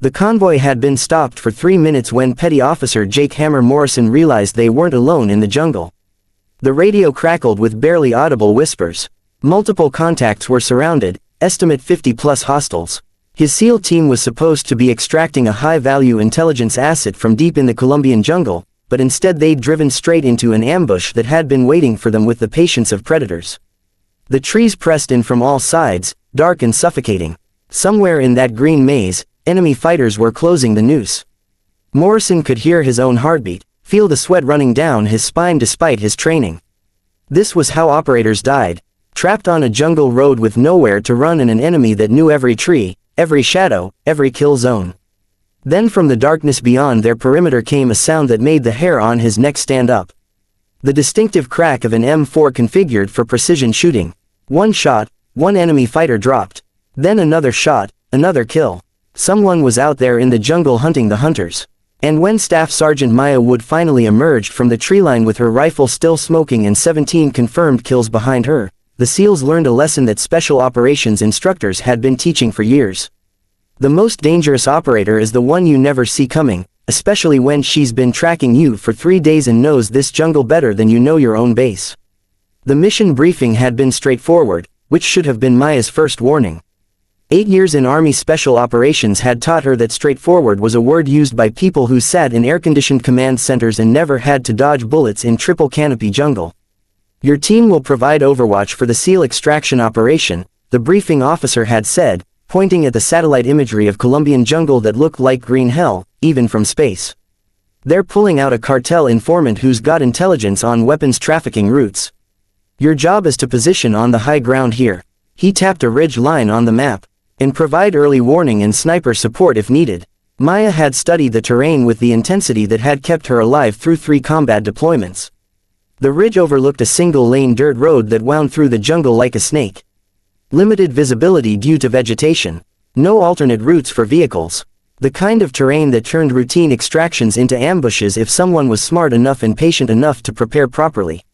The convoy had been stopped for 3 minutes when Petty Officer Jake Hammer Morrison realized they weren't alone in the jungle. The radio crackled with barely audible whispers. Multiple contacts were surrounded, estimate 50+ hostiles. His SEAL team was supposed to be extracting a high-value intelligence asset from deep in the Colombian jungle, but instead they'd driven straight into an ambush that had been waiting for them with the patience of predators. The trees pressed in from all sides, dark and suffocating. Somewhere in that green maze, enemy fighters were closing the noose. Morrison could hear his own heartbeat, feel the sweat running down his spine despite his training. This was how operators died, trapped on a jungle road with nowhere to run and an enemy that knew every tree, every shadow, every kill zone. Then from the darkness beyond their perimeter came a sound that made the hair on his neck stand up. The distinctive crack of an M4 configured for precision shooting. One shot, one enemy fighter dropped. Then another shot, another kill. Someone was out there in the jungle hunting the hunters. And when Staff Sergeant Maya Wood finally emerged from the tree line with her rifle still smoking and 17 confirmed kills behind her, the SEALs learned a lesson that special operations instructors had been teaching for years. The most dangerous operator is the one you never see coming, especially when she's been tracking you for 3 days and knows this jungle better than you know your own base. The mission briefing had been straightforward, which should have been Maya's first warning. 8 years in Army Special Operations had taught her that straightforward was a word used by people who sat in air-conditioned command centers and never had to dodge bullets in triple canopy jungle. Your team will provide overwatch for the SEAL extraction operation, the briefing officer had said, pointing at the satellite imagery of Colombian jungle that looked like green hell, even from space. They're pulling out a cartel informant who's got intelligence on weapons trafficking routes. Your job is to position on the high ground here. He tapped a ridge line on the map. And provide early warning and sniper support if needed. Maya had studied the terrain with the intensity that had kept her alive through 3 combat deployments. The ridge overlooked a single-lane dirt road that wound through the jungle like a snake. Limited visibility due to vegetation. No alternate routes for vehicles. The kind of terrain that turned routine extractions into ambushes if someone was smart enough and patient enough to prepare properly.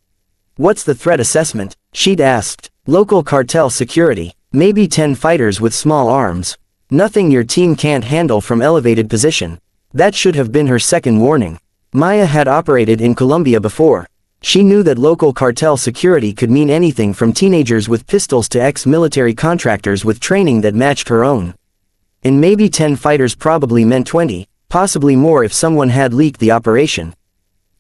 What's the threat assessment? She'd asked. Local cartel security. Maybe 10 fighters with small arms. Nothing your team can't handle from elevated position. That should have been her second warning. Maya had operated in Colombia before. She knew that local cartel security could mean anything from teenagers with pistols to ex-military contractors with training that matched her own. And maybe 10 fighters probably meant 20, possibly more if someone had leaked the operation.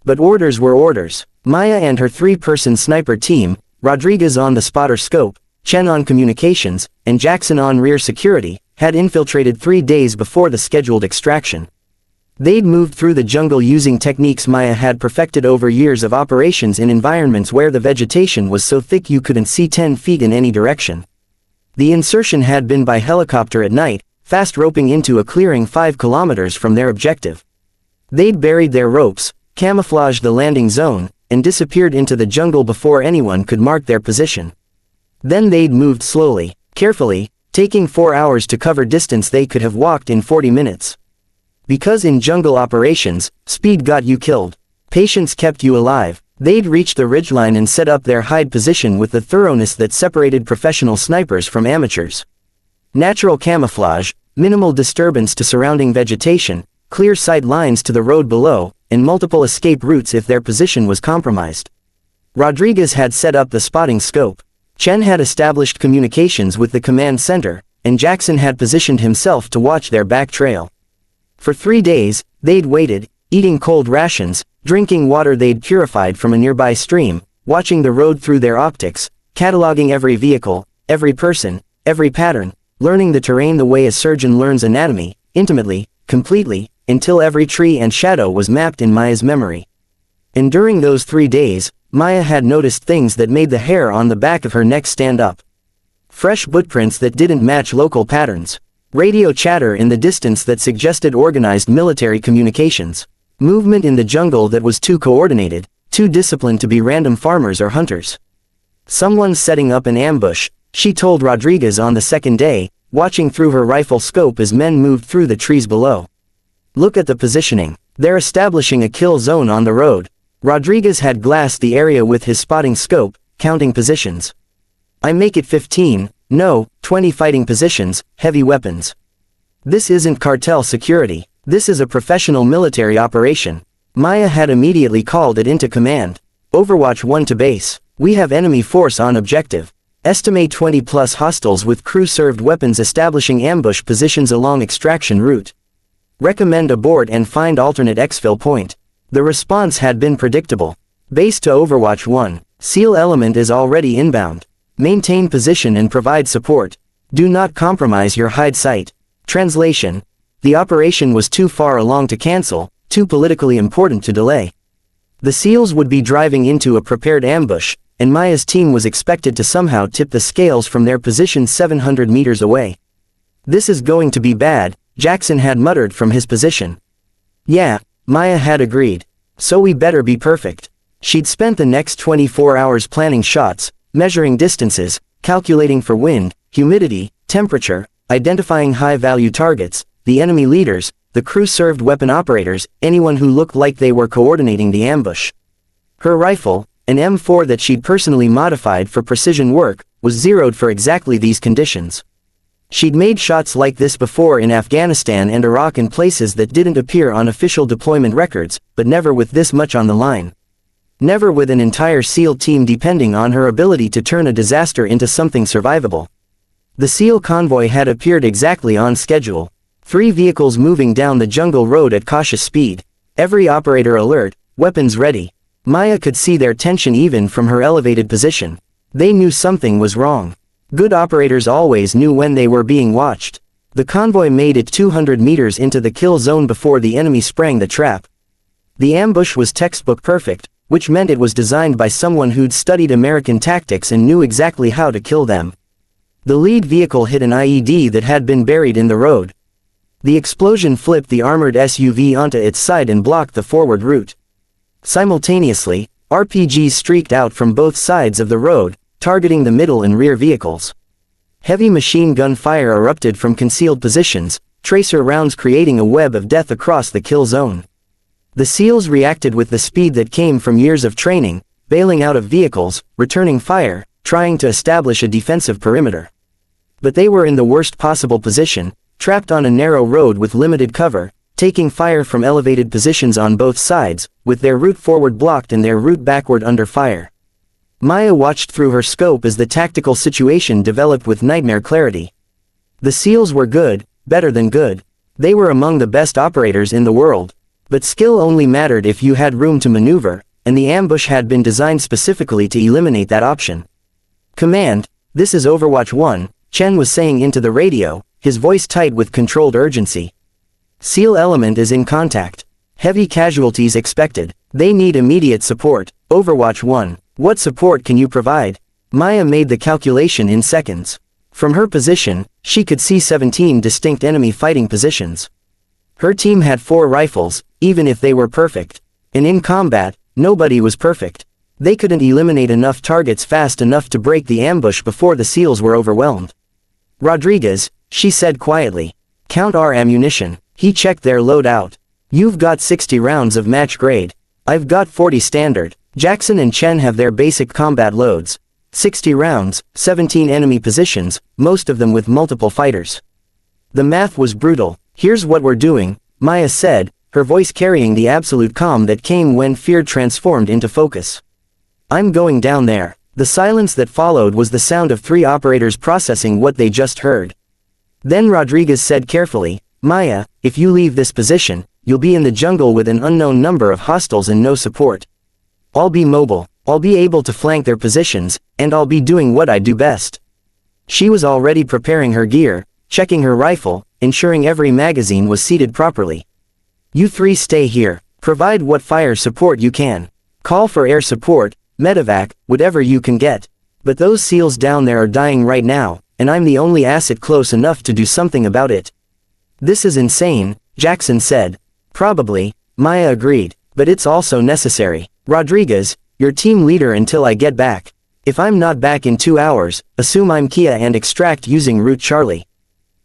But orders were orders. Maya and her 3-person sniper team, Rodriguez on the spotter scope, Chen on communications, and Jackson on rear security, had infiltrated 3 days before the scheduled extraction. They'd moved through the jungle using techniques Maya had perfected over years of operations in environments where the vegetation was so thick you couldn't see 10 feet in any direction. The insertion had been by helicopter at night, fast roping into a clearing 5 kilometers from their objective. They'd buried their ropes, camouflaged the landing zone, and disappeared into the jungle before anyone could mark their position. Then they'd moved slowly, carefully, taking 4 hours to cover distance they could have walked in 40 minutes. Because in jungle operations, speed got you killed. Patience kept you alive. They'd reached the ridgeline and set up their hide position with the thoroughness that separated professional snipers from amateurs. Natural camouflage, minimal disturbance to surrounding vegetation, clear sight lines to the road below, and multiple escape routes if their position was compromised. Rodriguez had set up the spotting scope. Chen had established communications with the command center, and Jackson had positioned himself to watch their back trail. For 3 days, they'd waited, eating cold rations, drinking water they'd purified from a nearby stream, watching the road through their optics, cataloging every vehicle, every person, every pattern, learning the terrain the way a surgeon learns anatomy, intimately, completely, until every tree and shadow was mapped in Maya's memory. And during those 3 days, Maya had noticed things that made the hair on the back of her neck stand up. Fresh footprints that didn't match local patterns. Radio chatter in the distance that suggested organized military communications. Movement in the jungle that was too coordinated, too disciplined to be random farmers or hunters. Someone's setting up an ambush, she told Rodriguez on the second day, watching through her rifle scope as men moved through the trees below. Look at the positioning. They're establishing a kill zone on the road. Rodriguez had glassed the area with his spotting scope, counting positions. I make it 15, no, 20 fighting positions, heavy weapons. This isn't cartel security. This is a professional military operation. Maya had immediately called it into command. Overwatch 1 to base. We have enemy force on objective. Estimate 20 plus hostiles with crew-served weapons establishing ambush positions along extraction route. Recommend abort and find alternate exfil point. The response had been predictable. Base to Overwatch 1. SEAL element is already inbound. Maintain position and provide support. Do not compromise your hide site. Translation. The operation was too far along to cancel, too politically important to delay. The SEALs would be driving into a prepared ambush, and Maya's team was expected to somehow tip the scales from their position 700 meters away. This is going to be bad, Jackson had muttered from his position. Yeah, Maya had agreed. So we better be perfect. She'd spent the next 24 hours planning shots, measuring distances, calculating for wind, humidity, temperature, identifying high-value targets, the enemy leaders, the crew-served weapon operators, anyone who looked like they were coordinating the ambush. Her rifle, an M4 that she'd personally modified for precision work, was zeroed for exactly these conditions. She'd made shots like this before in Afghanistan and Iraq in places that didn't appear on official deployment records, but never with this much on the line. Never with an entire SEAL team depending on her ability to turn a disaster into something survivable. The SEAL convoy had appeared exactly on schedule. 3 vehicles moving down the jungle road at cautious speed. Every operator alert, weapons ready. Maya could see their tension even from her elevated position. They knew something was wrong. Good operators always knew when they were being watched. The convoy made it 200 meters into the kill zone before the enemy sprang the trap. The ambush was textbook perfect, which meant it was designed by someone who'd studied American tactics and knew exactly how to kill them. The lead vehicle hit an IED that had been buried in the road. The explosion flipped the armored SUV onto its side and blocked the forward route. Simultaneously, RPGs streaked out from both sides of the road, targeting the middle and rear vehicles. Heavy machine gun fire erupted from concealed positions, tracer rounds creating a web of death across the kill zone. The SEALs reacted with the speed that came from years of training, bailing out of vehicles, returning fire, trying to establish a defensive perimeter. But they were in the worst possible position, trapped on a narrow road with limited cover, taking fire from elevated positions on both sides, with their route forward blocked and their route backward under fire. Maya watched through her scope as the tactical situation developed with nightmare clarity. The SEALs were good, better than good. They were among the best operators in the world. But skill only mattered if you had room to maneuver, and the ambush had been designed specifically to eliminate that option. Command, this is Overwatch 1, Chen was saying into the radio, his voice tight with controlled urgency. SEAL element is in contact. Heavy casualties expected. They need immediate support. Overwatch 1. What support can you provide? Maya made the calculation in seconds. From her position, she could see 17 distinct enemy fighting positions. Her team had 4 rifles, even if they were perfect. And in combat, nobody was perfect. They couldn't eliminate enough targets fast enough to break the ambush before the SEALs were overwhelmed. Rodriguez, she said quietly. Count our ammunition. He checked their loadout. You've got 60 rounds of match grade. I've got 40 standard. Jackson and Chen have their basic combat loads. 60 rounds, 17 enemy positions, most of them with multiple fighters. The math was brutal. Here's what we're doing, Maya said, her voice carrying the absolute calm that came when fear transformed into focus. I'm going down there. The silence that followed was the sound of 3 operators processing what they just heard. Then Rodriguez said carefully, Maya, if you leave this position, you'll be in the jungle with an unknown number of hostiles and no support. I'll be mobile, I'll be able to flank their positions, and I'll be doing what I do best. She was already preparing her gear, checking her rifle, ensuring every magazine was seated properly. You 3 stay here, provide what fire support you can. Call for air support, medevac, whatever you can get. But those SEALs down there are dying right now, and I'm the only asset close enough to do something about it. This is insane, Jackson said. Probably, Maya agreed, but it's also necessary. Rodriguez, your team leader until I get back. If I'm not back in 2 hours, assume I'm Kia and extract using Route Charlie.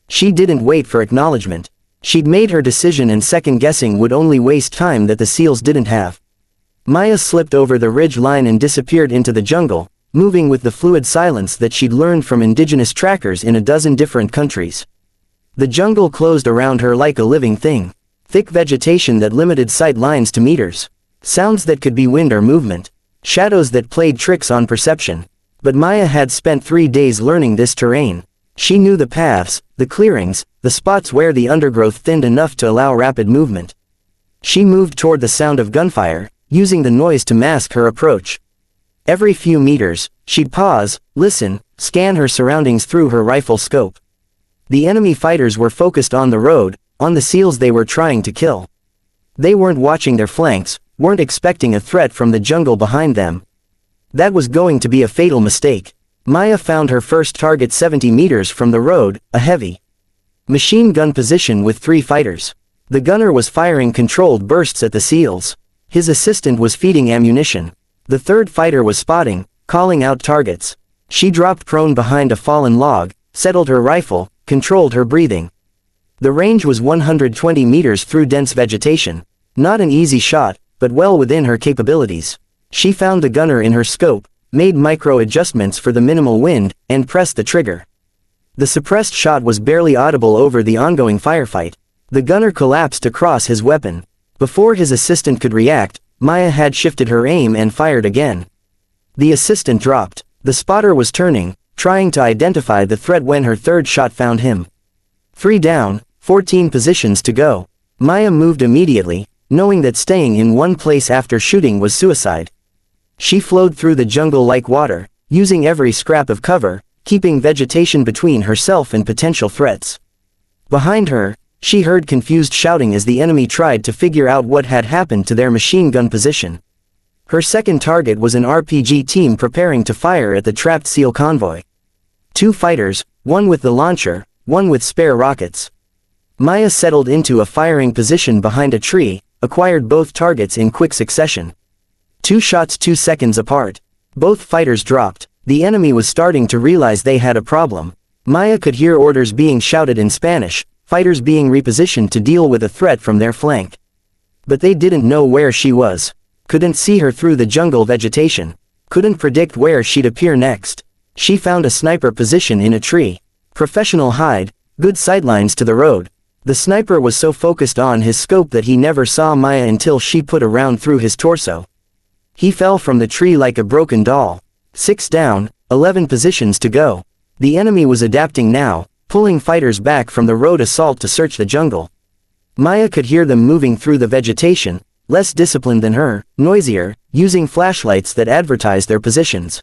She didn't wait for acknowledgement. She'd made her decision and second guessing would only waste time that the SEALs didn't have. Maya slipped over the ridge line and disappeared into the jungle, moving with the fluid silence that she'd learned from indigenous trackers in a dozen different countries. The jungle closed around her like a living thing. Thick vegetation that limited sight lines to meters. Sounds that could be wind or movement. Shadows that played tricks on perception. But Maya had spent 3 days learning this terrain. She knew the paths, the clearings, the spots where the undergrowth thinned enough to allow rapid movement. She moved toward the sound of gunfire, using the noise to mask her approach. Every few meters, she'd pause, listen, scan her surroundings through her rifle scope. The enemy fighters were focused on the road, on the seals they were trying to kill. They weren't watching their flanks, weren't expecting a threat from the jungle behind them. That was going to be a fatal mistake. Maya found her first target 70 meters from the road, a heavy machine gun position with 3 fighters. The gunner was firing controlled bursts at the seals. His assistant was feeding ammunition. The third fighter was spotting, calling out targets. She dropped prone behind a fallen log, settled her rifle, controlled her breathing. The range was 120 meters through dense vegetation. Not an easy shot, but well within her capabilities. She found the gunner in her scope, made micro-adjustments for the minimal wind, and pressed the trigger. The suppressed shot was barely audible over the ongoing firefight. The gunner collapsed across his weapon. Before his assistant could react, Maya had shifted her aim and fired again. The assistant dropped. The spotter was turning, trying to identify the threat when her third shot found him. 3 down, 14 positions to go. Maya moved immediately, knowing that staying in one place after shooting was suicide. She flowed through the jungle like water, using every scrap of cover, keeping vegetation between herself and potential threats. Behind her, she heard confused shouting as the enemy tried to figure out what had happened to their machine gun position. Her second target was an RPG team preparing to fire at the trapped SEAL convoy. 2 fighters, one with the launcher, one with spare rockets. Maya settled into a firing position behind a tree, acquired both targets in quick succession. 2 shots 2 seconds apart. Both fighters dropped. The enemy was starting to realize they had a problem. Maya could hear orders being shouted in Spanish, fighters being repositioned to deal with a threat from their flank. But they didn't know where she was. Couldn't see her through the jungle vegetation. Couldn't predict where she'd appear next. She found a sniper position in a tree. Professional hide, good sightlines to the road. The sniper was so focused on his scope that he never saw Maya until she put a round through his torso. He fell from the tree like a broken doll. 6 down, 11 positions to go. The enemy was adapting now, pulling fighters back from the road assault to search the jungle. Maya could hear them moving through the vegetation, less disciplined than her, noisier, using flashlights that advertised their positions.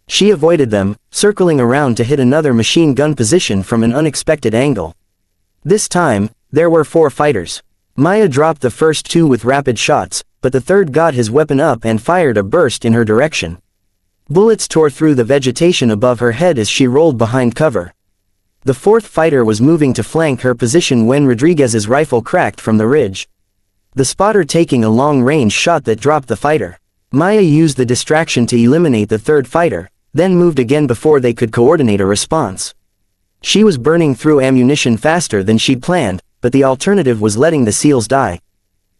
She avoided them, circling around to hit another machine gun position from an unexpected angle. This time, there were 4 fighters. Maya dropped the first 2 with rapid shots, but the third got his weapon up and fired a burst in her direction. Bullets tore through the vegetation above her head as she rolled behind cover. The 4th fighter was moving to flank her position when Rodriguez's rifle cracked from the ridge. The spotter taking a long-range shot that dropped the fighter. Maya used the distraction to eliminate the 3rd fighter, then moved again before they could coordinate a response. She was burning through ammunition faster than she'd planned, but the alternative was letting the SEALs die.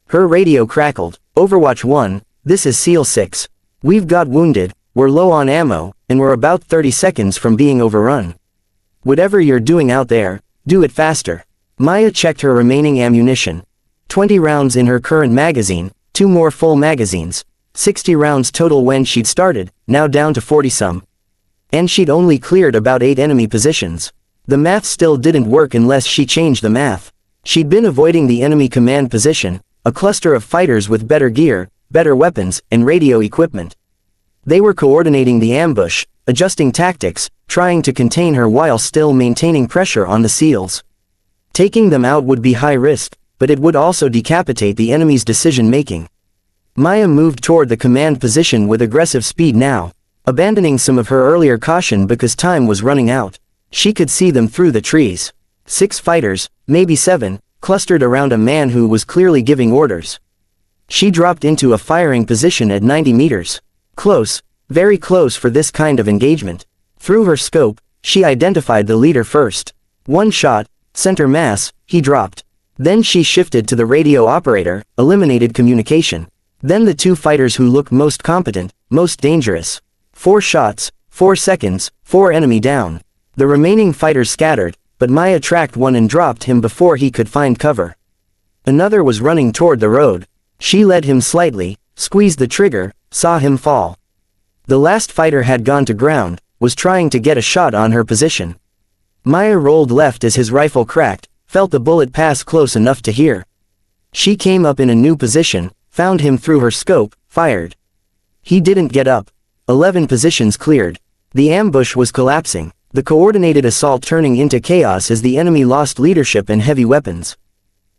Her radio crackled. Overwatch 1, this is SEAL 6. We've got wounded, we're low on ammo, and we're about 30 seconds from being overrun. Whatever you're doing out there, do it faster. Maya checked her remaining ammunition. 20 rounds in her current magazine, 2 more full magazines. 60 rounds total when she'd started, now down to 40-some. And she'd only cleared about 8 enemy positions. The math still didn't work unless she changed the math. She'd been avoiding the enemy command position, a cluster of fighters with better gear, better weapons, and radio equipment. They were coordinating the ambush, adjusting tactics, trying to contain her while still maintaining pressure on the SEALs. Taking them out would be high risk, but it would also decapitate the enemy's decision-making. Maya moved toward the command position with aggressive speed now, abandoning some of her earlier caution because time was running out. She could see them through the trees. 6 fighters, maybe 7, clustered around a man who was clearly giving orders. She dropped into a firing position at 90 meters. Close, very close for this kind of engagement. Through her scope, she identified the leader first. 1 shot, center mass, he dropped. Then she shifted to the radio operator, eliminated communication. Then the 2 fighters who looked most competent, most dangerous. 4 shots, 4 seconds, 4 enemy down. The remaining fighters scattered, but Maya tracked one and dropped him before he could find cover. Another was running toward the road. She led him slightly, squeezed the trigger, saw him fall. The last fighter had gone to ground, was trying to get a shot on her position. Maya rolled left as his rifle cracked, felt the bullet pass close enough to hear. She came up in a new position, found him through her scope, fired. He didn't get up. 11 positions cleared. The ambush was collapsing, the coordinated assault turning into chaos as the enemy lost leadership and heavy weapons.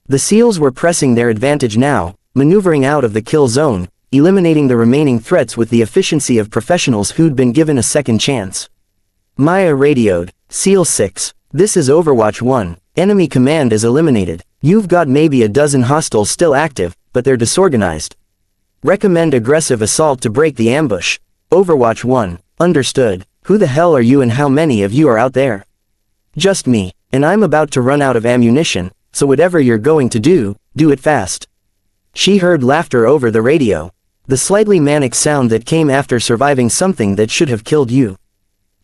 The SEALs were pressing their advantage now, maneuvering out of the kill zone, eliminating the remaining threats with the efficiency of professionals who'd been given a second chance. Maya radioed, "SEAL 6, this is Overwatch 1, enemy command is eliminated. You've got maybe a dozen hostiles still active, but they're disorganized. Recommend aggressive assault to break the ambush. Overwatch 1, understood. Who the hell are you and how many of you are out there?" "Just me, and I'm about to run out of ammunition, so whatever you're going to do it fast." She heard laughter over the radio. The slightly manic sound that came after surviving something that should have killed you.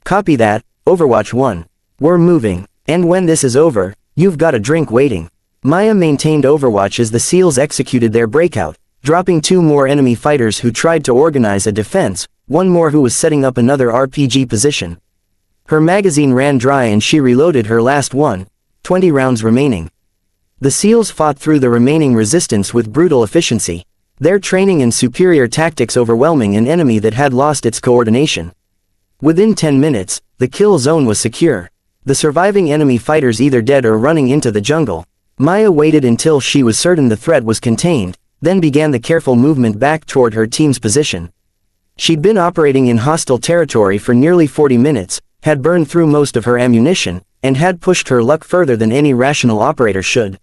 "Copy that, Overwatch 1. We're moving, and when this is over, you've got a drink waiting." Maya maintained Overwatch as the SEALs executed their breakout, dropping 2 more enemy fighters who tried to organize a defense, 1 more who was setting up another RPG position. Her magazine ran dry and she reloaded her last one, 20 rounds remaining. The SEALs fought through the remaining resistance with brutal efficiency, their training and superior tactics overwhelming an enemy that had lost its coordination. Within 10 minutes, the kill zone was secure. The surviving enemy fighters either dead or running into the jungle. Maya waited until she was certain the threat was contained, then began the careful movement back toward her team's position. She'd been operating in hostile territory for nearly 40 minutes, had burned through most of her ammunition, and had pushed her luck further than any rational operator should.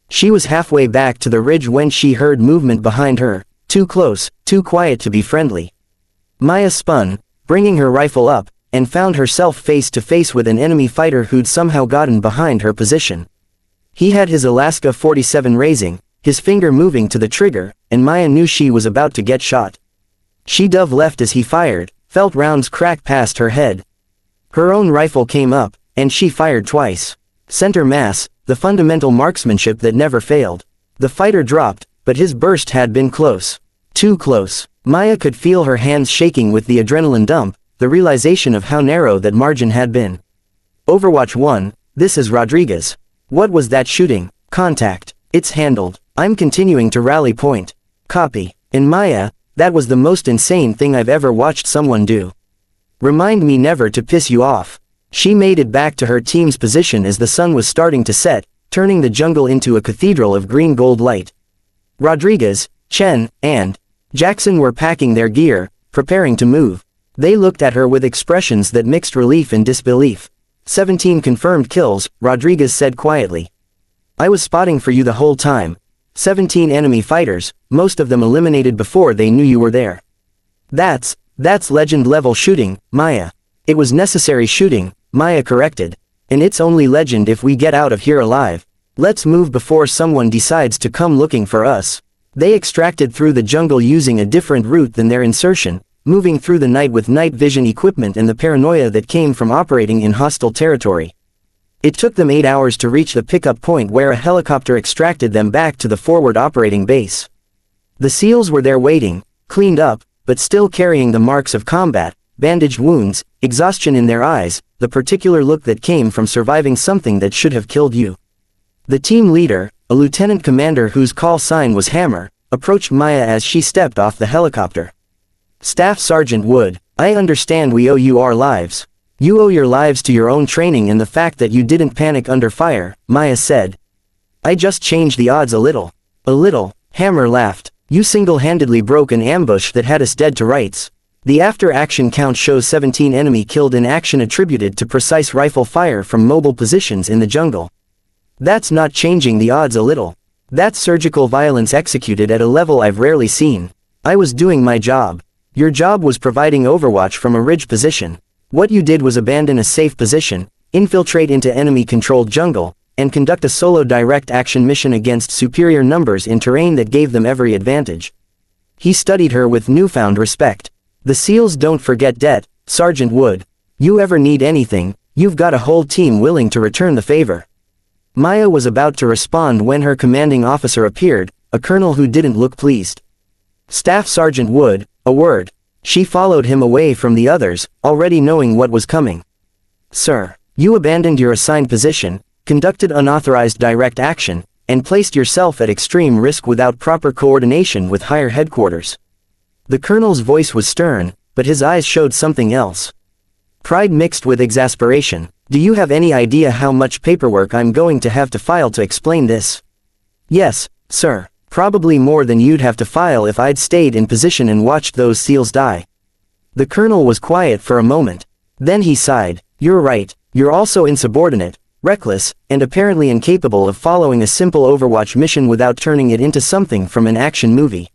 She was halfway back to the ridge when she heard movement behind her, too close, too quiet to be friendly. Maya spun, bringing her rifle up, and found herself face to face with an enemy fighter who'd somehow gotten behind her position. He had his Alaska 47 raising, his finger moving to the trigger, and Maya knew she was about to get shot. She dove left as he fired, felt rounds crack past her head. Her own rifle came up, and she fired twice. Center mass, the fundamental marksmanship that never failed. The fighter dropped, but his burst had been close. Too close. Maya could feel her hands shaking with the adrenaline dump, the realization of how narrow that margin had been. Overwatch 1, this is Rodriguez. What was that shooting? Contact. It's handled. I'm continuing to rally point. Copy. And Maya, that was the most insane thing I've ever watched someone do. Remind me never to piss you off. She made it back to her team's position as the sun was starting to set, turning the jungle into a cathedral of green-gold light. Rodriguez, Chen, and Jackson were packing their gear, preparing to move. They looked at her with expressions that mixed relief and disbelief. 17 confirmed kills, Rodriguez said quietly. I was spotting for you the whole time. 17 enemy fighters, most of them eliminated before they knew you were there. That's legend-level shooting, Maya. It was necessary shooting, Maya corrected. And it's only legend if we get out of here alive. Let's move before someone decides to come looking for us. They extracted through the jungle using a different route than their insertion, moving through the night with night vision equipment and the paranoia that came from operating in hostile territory. It took them 8 hours to reach the pickup point where a helicopter extracted them back to the forward operating base. The SEALs were there waiting, cleaned up, but still carrying the marks of combat, bandaged wounds, exhaustion in their eyes, the particular look that came from surviving something that should have killed you. The team leader, a lieutenant commander whose call sign was Hammer, approached Maya as she stepped off the helicopter. Staff Sergeant Wood, I understand we owe you our lives. You owe your lives to your own training and the fact that you didn't panic under fire, Maya said. I just changed the odds a little. A little, Hammer laughed. You single-handedly broke an ambush that had us dead to rights. The after-action count shows 17 enemy killed in action attributed to precise rifle fire from mobile positions in the jungle. That's not changing the odds a little. That's surgical violence executed at a level I've rarely seen. I was doing my job. Your job was providing overwatch from a ridge position. What you did was abandon a safe position, infiltrate into enemy-controlled jungle, and conduct a solo direct action mission against superior numbers in terrain that gave them every advantage. He studied her with newfound respect. The SEALs don't forget debt, Sergeant Wood. You ever need anything, You've got a whole team willing to return the favor." Maya was about to respond when her commanding officer appeared, a colonel who didn't look pleased. "Staff Sergeant Wood, a word." She followed him away from the others, already knowing what was coming. "Sir, you abandoned your assigned position, conducted unauthorized direct action, and placed yourself at extreme risk without proper coordination with higher headquarters." The colonel's voice was stern, but his eyes showed something else. Pride mixed with exasperation. "Do you have any idea how much paperwork I'm going to have to file to explain this?" "Yes, sir. Probably more than you'd have to file if I'd stayed in position and watched those SEALs die." The colonel was quiet for a moment. Then he sighed. "You're right. You're also insubordinate, reckless, and apparently incapable of following a simple Overwatch mission without turning it into something from an action movie.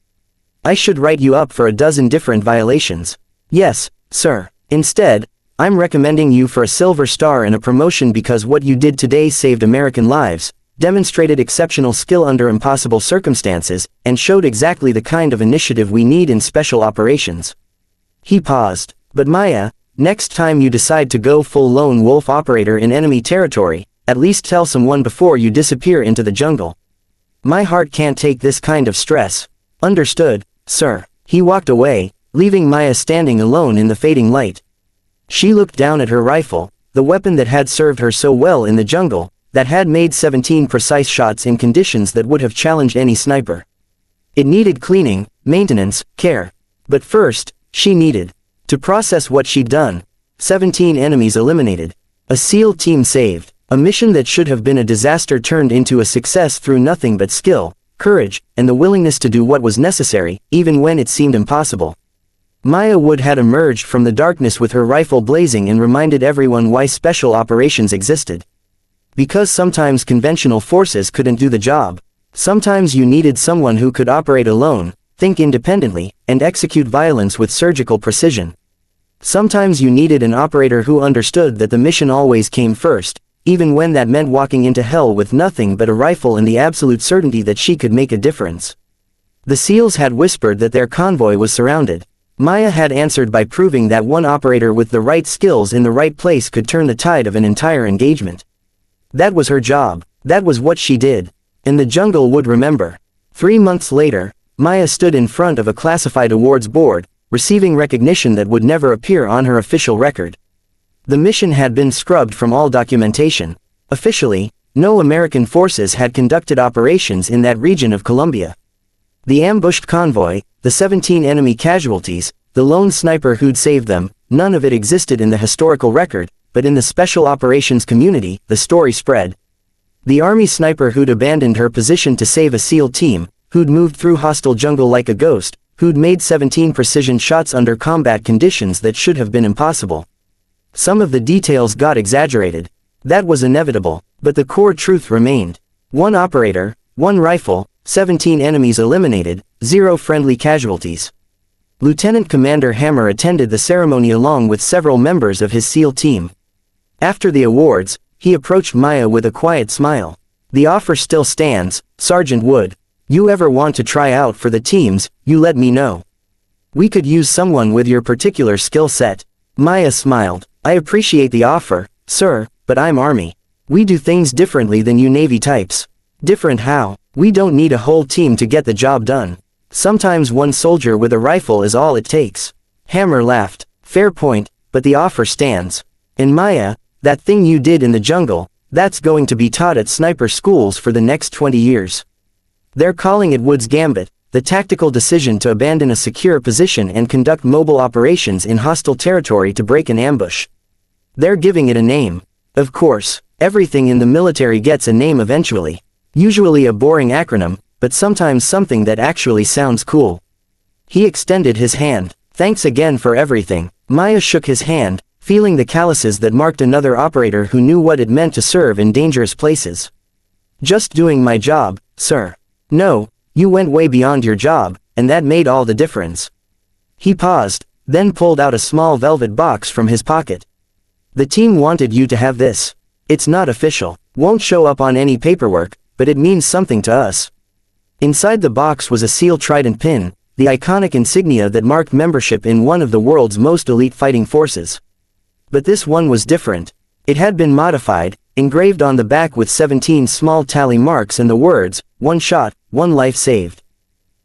I should write you up for a dozen different violations." "Yes, sir. Instead, I'm recommending you for a Silver Star and a promotion because what you did today saved American lives, demonstrated exceptional skill under impossible circumstances, and showed exactly the kind of initiative we need in special operations." He paused. "But Maya, next time you decide to go full lone wolf operator in enemy territory, at least tell someone before you disappear into the jungle. My heart can't take this kind of stress." "Understood, sir." He walked away, leaving Maya standing alone in the fading light. She looked down at her rifle, the weapon that had served her so well in the jungle, that had made 17 precise shots in conditions that would have challenged any sniper. It needed cleaning, maintenance, care. But first, she needed to process what she'd done. 17 enemies eliminated. A SEAL team saved. A mission that should have been a disaster turned into a success through nothing but skill, courage, and the willingness to do what was necessary, even when it seemed impossible. Maya Wood had emerged from the darkness with her rifle blazing and reminded everyone why special operations existed. Because sometimes conventional forces couldn't do the job. Sometimes you needed someone who could operate alone, think independently, and execute violence with surgical precision. Sometimes you needed an operator who understood that the mission always came first, even when that meant walking into hell with nothing but a rifle and the absolute certainty that she could make a difference. The SEALs had whispered that their convoy was surrounded. Maya had answered by proving that one operator with the right skills in the right place could turn the tide of an entire engagement. That was her job. That was what she did. And the jungle would remember. 3 months later, Maya stood in front of a classified awards board, receiving recognition that would never appear on her official record. The mission had been scrubbed from all documentation. Officially, no American forces had conducted operations in that region of Colombia. The ambushed convoy, the 17 enemy casualties, the lone sniper who'd saved them, none of it existed in the historical record, but in the special operations community, the story spread. The army sniper who'd abandoned her position to save a SEAL team, who'd moved through hostile jungle like a ghost, who'd made 17 precision shots under combat conditions that should have been impossible. Some of the details got exaggerated. That was inevitable, but the core truth remained. One operator, one rifle, 17 enemies eliminated, 0 friendly casualties. Lieutenant Commander Hammer attended the ceremony along with several members of his SEAL team. After the awards, he approached Maya with a quiet smile. "The offer still stands, Sergeant Wood. You ever want to try out for the teams, you let me know. We could use someone with your particular skill set." Maya smiled. "I appreciate the offer, sir, but I'm Army. We do things differently than you Navy types." "Different how?" "We don't need a whole team to get the job done. Sometimes one soldier with a rifle is all it takes." Hammer laughed. "Fair point, but the offer stands. And Maya, that thing you did in the jungle, that's going to be taught at sniper schools for the next 20 years. They're calling it Wood's Gambit, the tactical decision to abandon a secure position and conduct mobile operations in hostile territory to break an ambush. They're giving it a name. Of course, everything in the military gets a name eventually. Usually a boring acronym, but sometimes something that actually sounds cool." He extended his hand. "Thanks again for everything." Maya shook his hand, feeling the calluses that marked another operator who knew what it meant to serve in dangerous places. "Just doing my job, sir." "No, you went way beyond your job, and that made all the difference." He paused, then pulled out a small velvet box from his pocket. "The team wanted you to have this. It's not official, won't show up on any paperwork, but it means something to us." Inside the box was a SEAL Trident pin, the iconic insignia that marked membership in one of the world's most elite fighting forces. But this one was different. It had been modified, engraved on the back with 17 small tally marks and the words, "One shot, one life saved."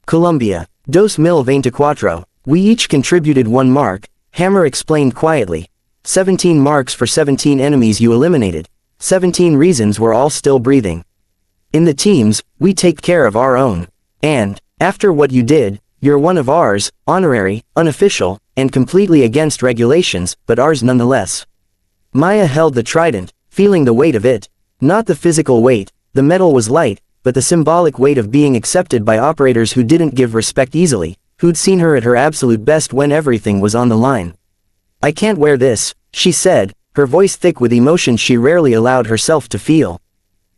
Colombia. Dos mil 24. We each contributed 1 mark, Hammer explained quietly. 17 marks for 17 enemies you eliminated. 17 reasons we're all still breathing. In the teams, we take care of our own. And, after what you did, you're one of ours, honorary, unofficial, and completely against regulations, but ours nonetheless. Maya held the trident, feeling the weight of it. Not the physical weight, the metal was light, but the symbolic weight of being accepted by operators who didn't give respect easily, who'd seen her at her absolute best when everything was on the line. "I can't wear this," she said, her voice thick with emotion she rarely allowed herself to feel.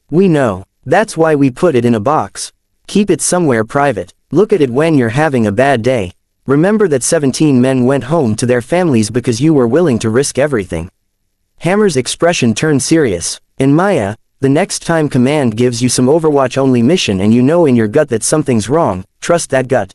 "We know. That's why we put it in a box. Keep it somewhere private. Look at it when you're having a bad day. Remember that 17 men went home to their families because you were willing to risk everything." Hammer's expression turned serious. "And Maya, the next time command gives you some Overwatch-only mission and you know in your gut that something's wrong, trust that gut.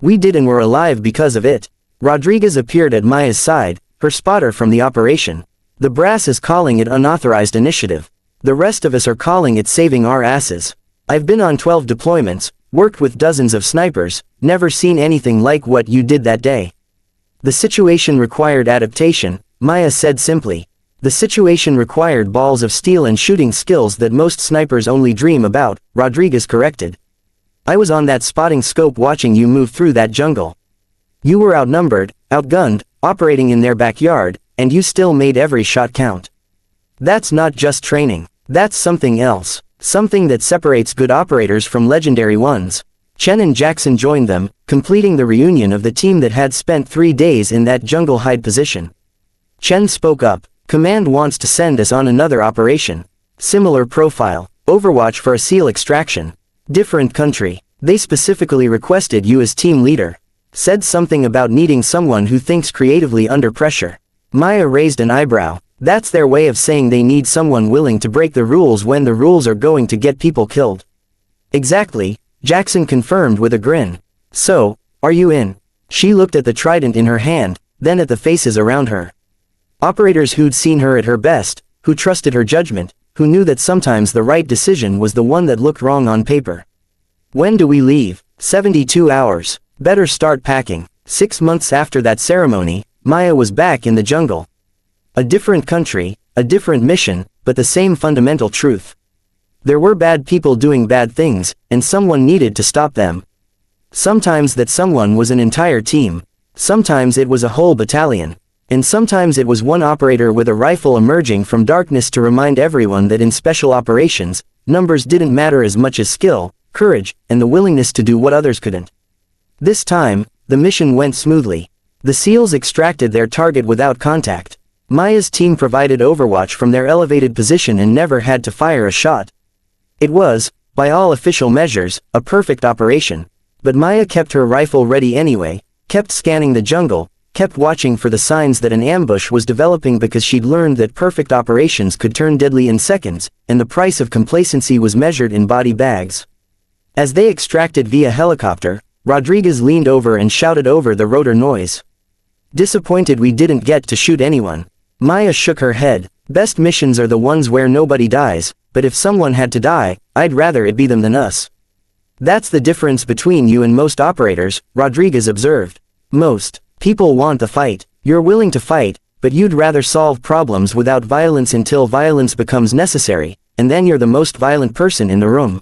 We did and we're alive because of it." Rodriguez appeared at Maya's side, her spotter from the operation. "The brass is calling it unauthorized initiative. The rest of us are calling it saving our asses. I've been on 12 deployments, worked with dozens of snipers, never seen anything like what you did that day. The situation required adaptation," Maya said simply. "The situation required balls of steel and shooting skills that most snipers only dream about," Rodriguez corrected. "I was on that spotting scope watching you move through that jungle. You were outnumbered, outgunned, operating in their backyard, and you still made every shot count. That's not just training. That's something else. Something that separates good operators from legendary ones." Chen and Jackson joined them, completing the reunion of the team that had spent 3 days in that jungle hide position. Chen spoke up. "Command wants to send us on another operation. Similar profile. Overwatch for a seal extraction. Different country. They specifically requested you as team leader. Said something about needing someone who thinks creatively under pressure." Maya raised an eyebrow. "That's their way of saying they need someone willing to break the rules when the rules are going to get people killed." "Exactly," Jackson confirmed with a grin. "So, are you in?" She looked at the trident in her hand, then at the faces around her. Operators who'd seen her at her best, who trusted her judgment, who knew that sometimes the right decision was the one that looked wrong on paper. "When do we leave?" 72 hours. Better start packing." 6 months after that ceremony, Maya was back in the jungle. A different country, a different mission, but the same fundamental truth. There were bad people doing bad things, and someone needed to stop them. Sometimes that someone was an entire team. Sometimes it was a whole battalion. And sometimes it was one operator with a rifle emerging from darkness to remind everyone that in special operations, numbers didn't matter as much as skill, courage, and the willingness to do what others couldn't. This time, the mission went smoothly. The SEALs extracted their target without contact. Maya's team provided Overwatch from their elevated position and never had to fire a shot. It was, by all official measures, a perfect operation. But Maya kept her rifle ready anyway, kept scanning the jungle, kept watching for the signs that an ambush was developing because she'd learned that perfect operations could turn deadly in seconds, and the price of complacency was measured in body bags. As they extracted via helicopter, Rodriguez leaned over and shouted over the rotor noise. "Disappointed we didn't get to shoot anyone." Maya shook her head. "Best missions are the ones where nobody dies, but if someone had to die, I'd rather it be them than us." "That's the difference between you and most operators," Rodriguez observed. "Most people want the fight. You're willing to fight, but you'd rather solve problems without violence until violence becomes necessary, and then you're the most violent person in the room.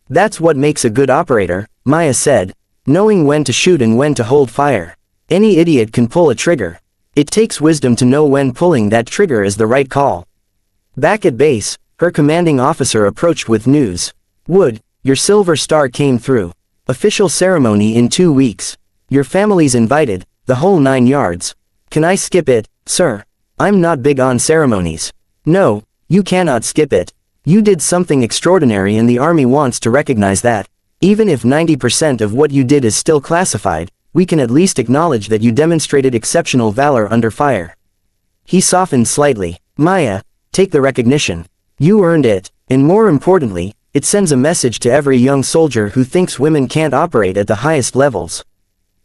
That's what makes a good operator," Maya said. "Knowing when to shoot and when to hold fire. Any idiot can pull a trigger. It takes wisdom to know when pulling that trigger is the right call." Back at base, her commanding officer approached with news. "Wood, your silver star came through. Official ceremony in 2 weeks. Your family's invited, the whole 9 yards. Can I skip it, sir? I'm not big on ceremonies." "No, you cannot skip it. You did something extraordinary and the army wants to recognize that. Even if 90% of what you did is still classified, we can at least acknowledge that you demonstrated exceptional valor under fire." He softened slightly. "Maya, take the recognition. You earned it, and more importantly, it sends a message to every young soldier who thinks women can't operate at the highest levels.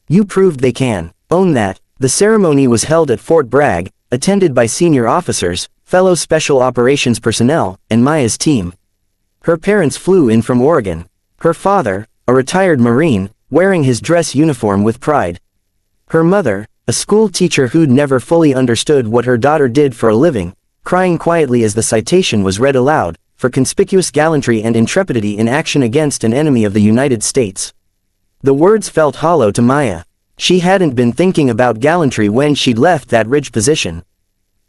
You proved they can. Own that." The ceremony was held at Fort Bragg, attended by senior officers, fellow Special Operations personnel, and Maya's team. Her parents flew in from Oregon. Her father, a retired Marine, wearing his dress uniform with pride. Her mother, a school teacher who'd never fully understood what her daughter did for a living, crying quietly as the citation was read aloud, for conspicuous gallantry and intrepidity in action against an enemy of the United States. The words felt hollow to Maya. She hadn't been thinking about gallantry when she'd left that ridge position.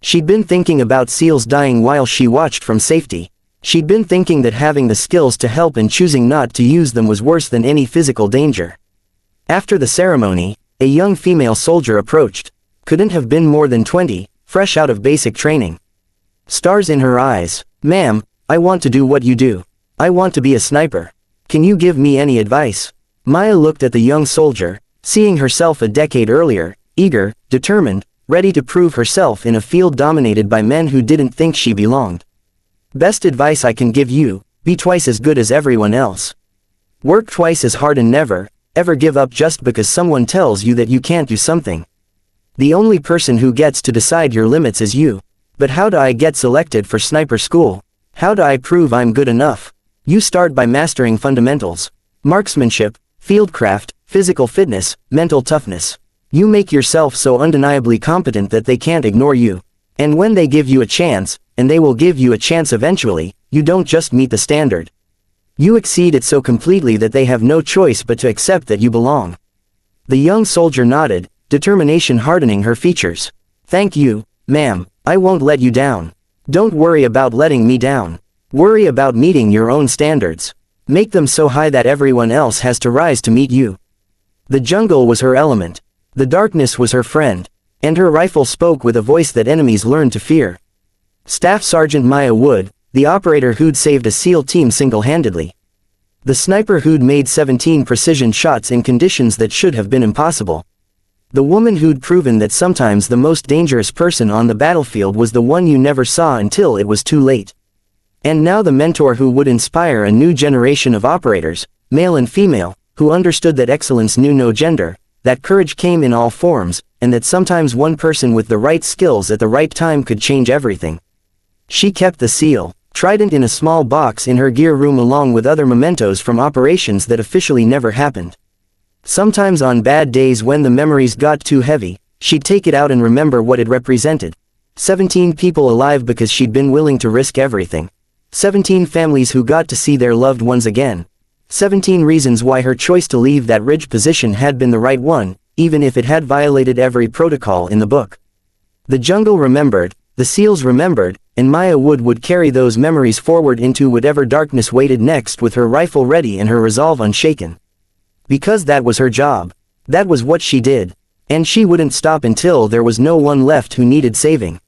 She'd been thinking about SEALs dying while she watched from safety. She'd been thinking that having the skills to help and choosing not to use them was worse than any physical danger. After the ceremony, a young female soldier approached. Couldn't have been more than 20, fresh out of basic training. Stars in her eyes. "Ma'am, I want to do what you do. I want to be a sniper. Can you give me any advice?" Maya looked at the young soldier, seeing herself a decade earlier, eager, determined, ready to prove herself in a field dominated by men who didn't think she belonged. "Best advice I can give you, be twice as good as everyone else. Work twice as hard and never, ever give up just because someone tells you that you can't do something. The only person who gets to decide your limits is you. But how do I get selected for sniper school? How do I prove I'm good enough? You start by mastering fundamentals. Marksmanship, fieldcraft, physical fitness, mental toughness. You make yourself so undeniably competent that they can't ignore you. And when they give you a chance, and they will give you a chance eventually, you don't just meet the standard. You exceed it so completely that they have no choice but to accept that you belong." The young soldier nodded, determination hardening her features. "Thank you, ma'am, I won't let you down. Don't worry about letting me down. Worry about meeting your own standards. Make them so high that everyone else has to rise to meet you." The jungle was her element. The darkness was her friend. And her rifle spoke with a voice that enemies learned to fear. Staff Sergeant Maya Wood, the operator who'd saved a SEAL team single-handedly. The sniper who'd made 17 precision shots in conditions that should have been impossible. The woman who'd proven that sometimes the most dangerous person on the battlefield was the one you never saw until it was too late. And now the mentor who would inspire a new generation of operators, male and female, who understood that excellence knew no gender, that courage came in all forms, and that sometimes one person with the right skills at the right time could change everything. She kept the SEAL trident in a small box in her gear room along with other mementos from operations that officially never happened. Sometimes on bad days when the memories got too heavy, she'd take it out and remember what it represented. 17 people alive because she'd been willing to risk everything. 17 families who got to see their loved ones again. 17 reasons why her choice to leave that ridge position had been the right one, even if it had violated every protocol in the book. The jungle remembered, the SEALs remembered, and Maya Wood would carry those memories forward into whatever darkness waited next with her rifle ready and her resolve unshaken. Because that was her job. That was what she did. And she wouldn't stop until there was no one left who needed saving.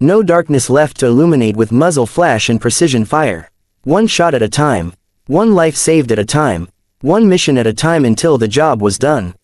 No darkness left to illuminate with muzzle flash and precision fire. One shot at a time. One life saved at a time. One mission at a time until the job was done.